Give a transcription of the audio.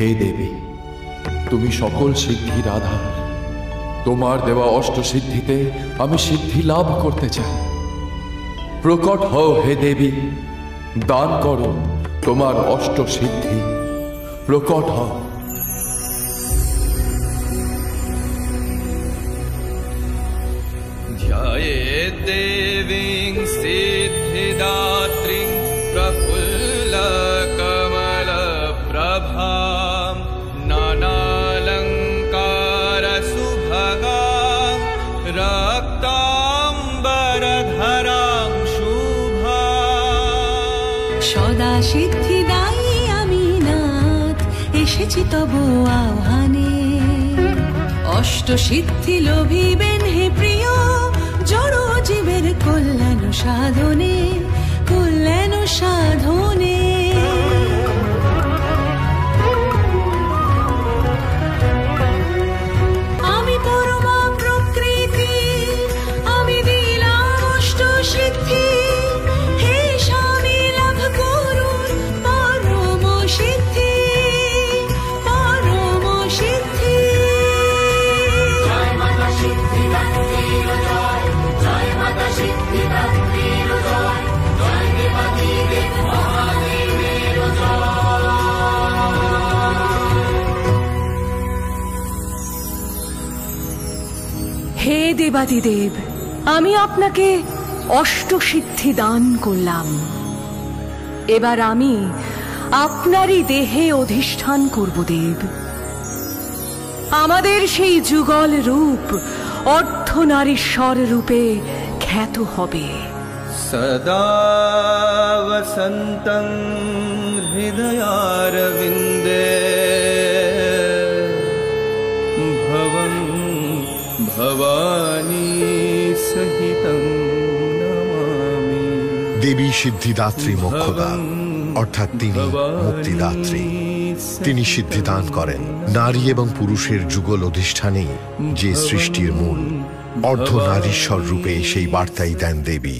হে দেবী, তুমি সকল সিদ্ধির আধার। তোমার দেওয়া অষ্টসিদ্ধিতে আমি সিদ্ধি লাভ করতে চাই। প্রকট হও হে দেবী, দান করো তোমার অষ্টসিদ্ধি। প্রকট হও। ध्यायेत् देवीं सिद्धिदात्रीं प्रफुल्लकमलप्रभां नानालङ्कारसुभगां रक्ताम्बरधरां शुभां। সদা সিদ্ধিদায়ী আমি নাথ, এসেছি তব আহ্বানে। অষ্টসিদ্ধি লোভিবেন হে প্রিয়, জড় জীবের কল্যাণ সাধনে, কল্যাণ সাধনে। আমি পরমা প্রকৃতি, আমি দিলাম অষ্টসিদ্ধি। হে স্বামী লাভ করুন পরম সিদ্ধি, পরম সিদ্ধি। হে দেবাদিদেব, আমি আপনাকে অষ্টসিদ্ধি দান করলাম। এবার আমি আপনারই দেহে অধিষ্ঠান করব দেব। আমাদের সেই যুগল রূপ অর্ধনারীশ্বর রূপে খ্যাত হবে। सदा वसन्तं हृदयारविन्दे भवं भवानी सहितं नमामि। দেবী সিদ্ধিদাত্রী মোক্ষদা, অর্থাৎ তিনি মুক্তিদাত্রী। তিনি সিদ্ধিদান করেন। নারী এবং পুরুষের যুগল অধিষ্ঠানেই যে সৃষ্টির মূল, অর্ধনারীশ্বর রূপে সেই বার্তাই দেন দেবী।